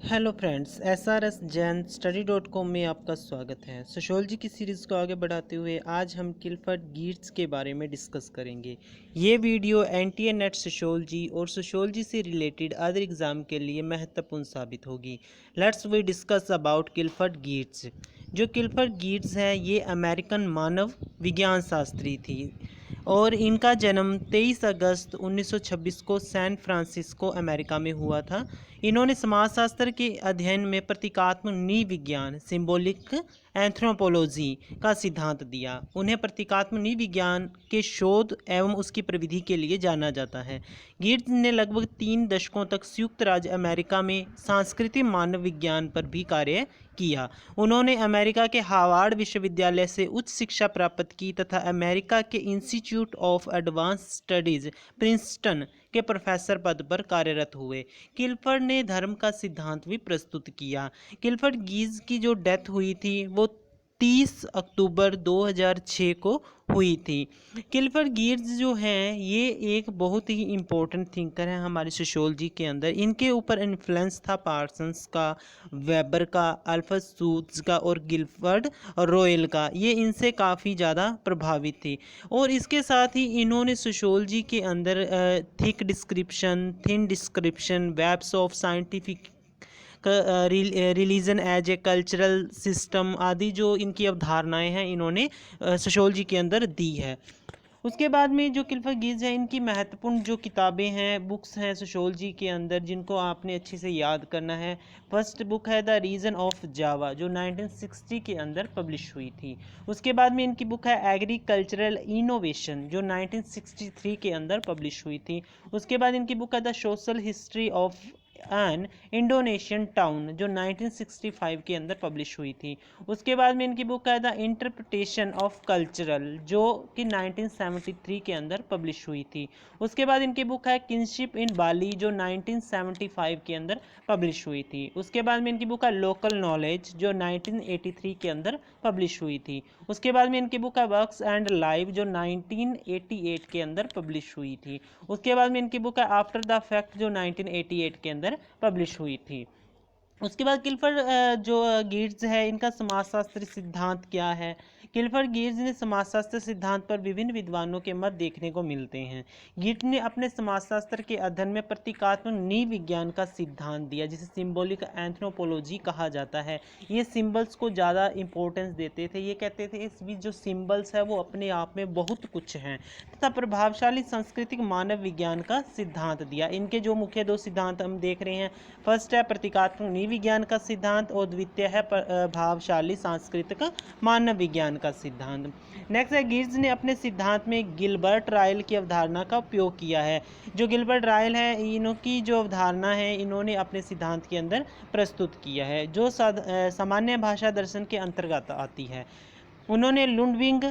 Hello friends, SRS Jain study.com में आपका स्वागत है। सोशियोलॉजी की सीरीज़ को आगे बढ़ाते हुए आज हम क्लिफर्ड गिब्स के बारे में डिस्कस करेंगे। ये वीडियो एनटीए नेट सोशियोलॉजी और सोशियोलॉजी से रिलेटेड अदर एग्ज़ाम के लिए महत्वपूर्ण साबित होगी। Let's we discuss about Clifford गिब्स। जो क्लिफर्ड गिब्स है ये अमेरिकन मानव विज्ञान शास्त्री थी और इनका जन्म 23 अगस्त 1926 को सैन फ्रांसिस्को अमेरिका में हुआ था। इन्होंने समाजशास्त्र के अध्ययन में प्रतीकात्मक नीव विज्ञान सिंबॉलिक एंथ्रोपोलॉजी का सिद्धांत दिया। उन्हें प्रतीकात्मक नीव विज्ञान के शोध एवं उसकी प्रविधि के लिए जाना जाता है। गिब्स ने लगभग 3 दशकों तक संयुक्त राज्य अमेरिका में सांस्कृतिक मानव विज्ञान पर भी कार्य किया। उन्होंने अमेरिका के हार्वर्ड विश्वविद्यालय से उच्च शिक्षा प्राप्त की तथा अमेरिका के institute of advance studies Princeton के प्रोफेसर पद पर कार्यरत हुए। क्लिफर्ड ने धर्म का सिद्धांत भी प्रस्तुत किया। क्लिफर्ड गिब्स की जो डेथ हुई थी वो 30 अक्टूबर 2006 को हुई थी। क्लिफर्ड गिब्स जो हैं ये एक बहुत ही इम्पोर्टेंट थिंकर हैं हमारी सोशियोलॉजी के अंदर। इनके ऊपर इन्फ्लुएंस था पार्सन्स का, वेबर का, अल्फ्रेड सूट्स का और गिलफर्ड रॉयल का। ये इनसे काफ़ी ज़्यादा प्रभावित थी और इसके साथ ही इन्होंने सोशियोलॉजी के अंदर thick description, thin description, webs of scientific religion as a cultural system आदि जो इनकी अवधारणाएं हैं इन्होंने सोशियोलॉजी के अंदर दी है। उसके बाद में जो क्लिफर्ड गिब्स है इनकी महत्वपूर्ण जो किताबें हैं, बुक्स हैं सोशियोलॉजी के अंदर जिनको आपने अच्छे से याद करना है। फर्स्ट बुक है द रीजन ऑफ जावा जो 1960 के अंदर पब्लिश हुई थी। उसके बाद में इनकी बुक है एग्रीकल्चरल इनोवेशन जो 1963 के अंदर पब्लिश हुई थी। उसके बाद इनकी बुक है the social history of an Indonesian town जो 1965 के अंदर पब्लिश हुई थी। उसके बाद में इनकी बुक है द इंटरप्रिटेशन ऑफ कल्चरल जो कि 1973 के अंदर पब्लिश हुई थी। उसके बाद इनकी बुक है किनशिप इन बाली जो 1975 के अंदर पब्लिश हुई थी। उसके बाद में इनकी बुक है लोकल नॉलेज जो 1983 के अंदर पब्लिश हुई थी। उसके बाद में इनकी बुक है वर्क्स एंड लाइव जो 1988 के अंदर पब्लिश हुई थी। उसके बाद में इनकी बुक है आफ्टर द फैक्ट जो 1988 के अंदर पब्लिश हुई थी। उसके बाद क्लिफर्ड जो गिब्स है इनका समाजशास्त्र सिद्धांत क्या है। क्लिफर्ड गिब्स ने समाजशास्त्र सिद्धांत पर विभिन्न विद्वानों के मत देखने को मिलते हैं। गिब्स ने अपने समाजशास्त्र के अध्ययन में प्रतीकात्मक नीव विज्ञान का सिद्धांत दिया जिसे सिंबॉलिक एंथ्रोपोलॉजी कहा जाता है। ये सिंबल्स को ज़्यादा इंपॉर्टेंस देते थे। ये कहते थे इस बीच जो सिंबल्स है वो अपने आप में बहुत कुछ हैं तथा प्रभावशाली सांस्कृतिक मानव विज्ञान का सिद्धांत दिया। इनके जो मुख्य 2 सिद्धांत हम देख रहे हैं, फर्स्ट है प्रतीकात्मक नीव विज्ञान का सिद्धांत और द्वितीय है प्रभावशाली सांस्कृतिक मानव विज्ञान का सिद्धांत। नेक्स्ट है गिब्स ने अपने सिद्धांत में गिलबर्ट रायल की अवधारणा का उपयोग किया है। जो गिलबर्ट रायल है इनकी जो अवधारणा है इन्होंने अपने सिद्धांत के अंदर प्रस्तुत किया है जो सामान्य भाषा दर्शन के अंतर्गत आती है। उन्होंने लुडविग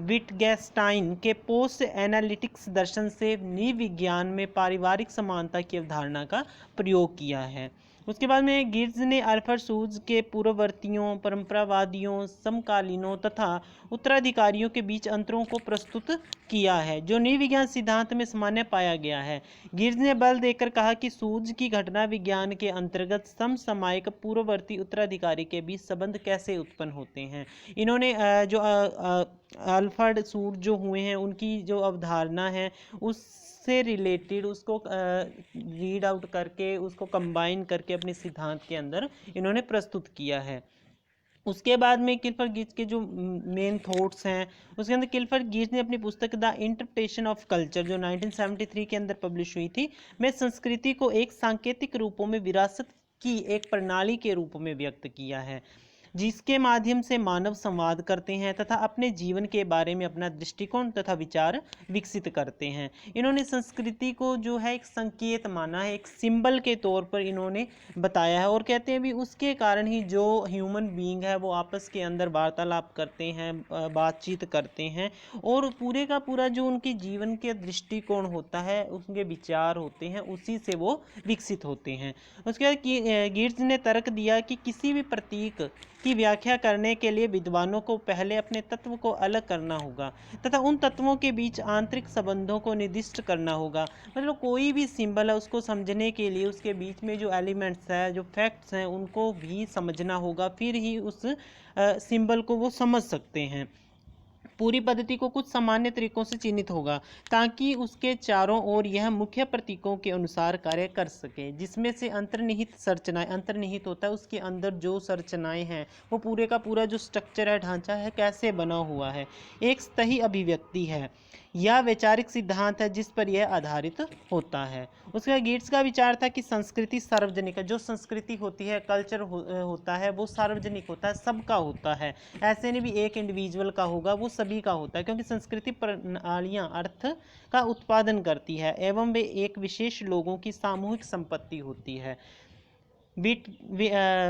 विटगेस्टाइन के पोस्ट एनालिटिक्स दर्शन से नीव विज्ञान में पारिवारिक समानता की अवधारणा का प्रयोग किया है। उसके बाद में गिब्स ने अल्फ्रेड सूट्स के पूर्ववर्तियों, परंपरावादियों, समकालीनों तथा उत्तराधिकारियों के बीच अंतरों को प्रस्तुत किया है जो नीव विज्ञान सिद्धांत में सामान्य पाया गया है। गिब्स ने बल देकर कहा कि सूट्स की घटना विज्ञान के अंतर्गत समसामयिक पूर्ववर्ती उत्तराधिकारी के बीच संबंध कैसे उत्पन्न होते हैं। इन्होंने जो अल्फ्रेड सूट जो हुए हैं उनकी जो अवधारणा है उससे रिलेटेड उसको रीड आउट करके उसको कंबाइन करके अपने सिद्धांत के अंदर इन्होंने प्रस्तुत किया है। उसके बाद में क्लिफर्ड गिब्स के जो मेन थॉट्स हैं उसके अंदर क्लिफर्ड गिब्स ने अपनी पुस्तक द इंटरप्रिटेशन ऑफ कल्चर जो 1973 के अंदर पब्लिश हुई थी में संस्कृति को एक सांकेतिक रूपों में विरासत की एक प्रणाली के रूप में व्यक्त किया है जिसके माध्यम से मानव संवाद करते हैं तथा अपने जीवन के बारे में अपना दृष्टिकोण तथा विचार विकसित करते हैं। इन्होंने संस्कृति को जो है एक संकेत माना है, एक सिंबल के तौर पर इन्होंने बताया है और कहते हैं भी उसके कारण ही जो ह्यूमन बीइंग है वो आपस के अंदर वार्तालाप करते हैं, बातचीत करते हैं और पूरे का पूरा जो उनके जीवन के दृष्टिकोण होता है, उनके विचार होते हैं, उसी से वो विकसित होते हैं। उसके बाद गिब्स ने तर्क दिया कि किसी भी प्रतीक की व्याख्या करने के लिए विद्वानों को पहले अपने तत्व को अलग करना होगा तथा उन तत्वों के बीच आंतरिक संबंधों को निर्दिष्ट करना होगा। मतलब कोई भी सिंबल है उसको समझने के लिए उसके बीच में जो एलिमेंट्स है, जो फैक्ट्स हैं, उनको भी समझना होगा, फिर ही उस सिंबल को वो समझ सकते हैं। पूरी पद्धति को कुछ सामान्य तरीकों से चिन्हित होगा ताकि उसके चारों ओर यह मुख्य प्रतीकों के अनुसार कार्य कर सके, जिसमें से अंतर्निहित संरचनाएं, अंतर्निहित होता है उसके अंदर जो संरचनाएं हैं, वो पूरे का पूरा जो स्ट्रक्चर है, ढांचा है, कैसे बना हुआ है, एक सही अभिव्यक्ति है या वैचारिक सिद्धांत है जिस पर यह आधारित होता है। उसका गिट्स का विचार था कि संस्कृति सार्वजनिक है। जो संस्कृति होती है, कल्चर होता है, वो सार्वजनिक होता है, सबका होता है। ऐसे नहीं भी एक इंडिविजुअल का होगा, वो सभी का होता है, क्योंकि संस्कृति प्रणालियाँ अर्थ का उत्पादन करती है एवं वे एक विशेष लोगों की सामूहिक संपत्ति होती है।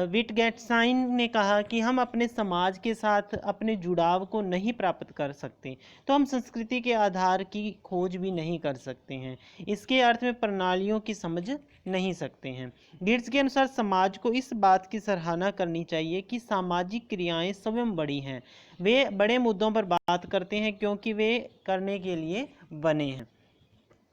विटगेट्साइन ने कहा कि हम अपने समाज के साथ अपने जुड़ाव को नहीं प्राप्त कर सकते तो हम संस्कृति के आधार की खोज भी नहीं कर सकते हैं, इसके अर्थ में प्रणालियों की समझ नहीं सकते हैं। गिट्स के अनुसार समाज को इस बात की सराहना करनी चाहिए कि सामाजिक क्रियाएं स्वयं बड़ी हैं, वे बड़े मुद्दों पर बात करते हैं क्योंकि वे करने के लिए बने हैं।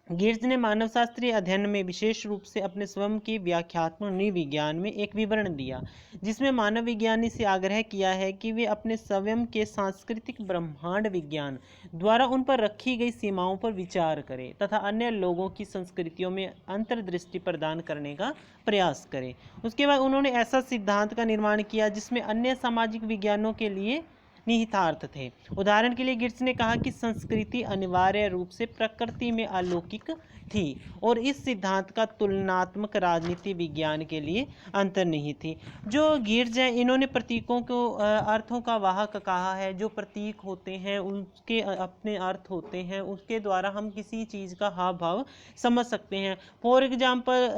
गिट्स ने मानवशास्त्रीय अध्ययन में विशेष रूप से अपने स्वयं के व्याख्यात्मक नृविज्ञान में एक विवरण दिया जिसमें मानव विज्ञानी से आग्रह किया है कि वे अपने स्वयं के सांस्कृतिक ब्रह्मांड विज्ञान द्वारा उन पर रखी गई सीमाओं पर विचार करें तथा अन्य लोगों की संस्कृतियों में अंतर्दृष्टि प्रदान करने का प्रयास करें। उसके बाद उन्होंने ऐसा सिद्धांत का निर्माण किया जिसमें अन्य सामाजिक विज्ञानों के लिए निहितार्थ थे। उदाहरण के लिए गिट्स ने कहा कि संस्कृति अनिवार्य रूप से प्रकृति में अलौकिक थी और इस सिद्धांत का तुलनात्मक राजनीति विज्ञान के लिए अंतर्निहित थी। जो गिट्स हैं, इन्होंने प्रतीकों को अर्थों का वाहक कहा है। जो प्रतीक होते हैं उनके अपने अर्थ होते हैं, उसके द्वारा हम किसी चीज़ का हाव भाव समझ सकते हैं। फॉर एग्जाम्पल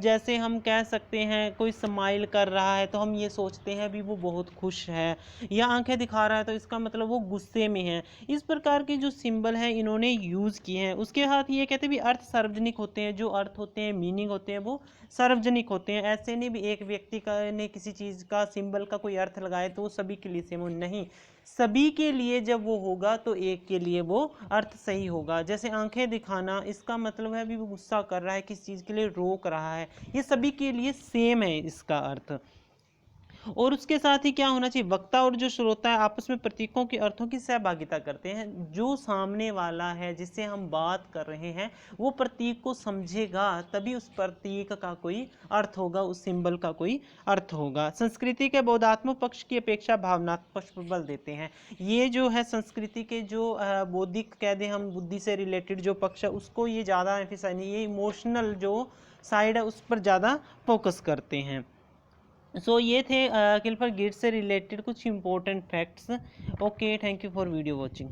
जैसे हम कह सकते हैं कोई स्माइल कर रहा है तो हम ये सोचते हैं भी वो बहुत खुश है, या आंखें दिखा रहा है तो इसका मतलब वो गुस्से में है। इस प्रकार के जो सिंबल हैं इन्होंने यूज़ किए हैं। उसके साथ ये कहते हैं भी अर्थ सार्वजनिक होते हैं, जो अर्थ होते हैं, मीनिंग होते हैं, वो सार्वजनिक होते हैं। ऐसे नहीं भी एक व्यक्ति का ने किसी चीज़ का सिंबल का कोई अर्थ लगाए तो वो सभी के लिए सेम हो, नहीं, सभी के लिए जब वो होगा तो एक के लिए वो अर्थ सही होगा। जैसे आंखें दिखाना, इसका मतलब है भी वो गुस्सा कर रहा है, किस चीज़ के लिए रोक रहा है, ये सभी के लिए सेम है इसका अर्थ। और उसके साथ ही क्या होना चाहिए, वक्ता और जो श्रोता है आपस में प्रतीकों के अर्थों की सहभागिता करते हैं। जो सामने वाला है जिससे हम बात कर रहे हैं वो प्रतीक को समझेगा तभी उस प्रतीक का कोई अर्थ होगा, उस सिंबल का कोई अर्थ होगा। संस्कृति के बोधात्मक पक्ष की अपेक्षा भावनात्मक पक्ष पर बल देते हैं। ये जो है संस्कृति के जो बौद्धिक कह दें हम, बुद्धि से रिलेटेड जो पक्ष है उसको ये ज़्यादा एम्फिसाइज नहीं, ये इमोशनल जो साइड है उस पर ज़्यादा फोकस करते हैं। सो ये थे क्लिफर्ड गिट्स से रिलेटेड कुछ important facts. Okay, thank you for video watching.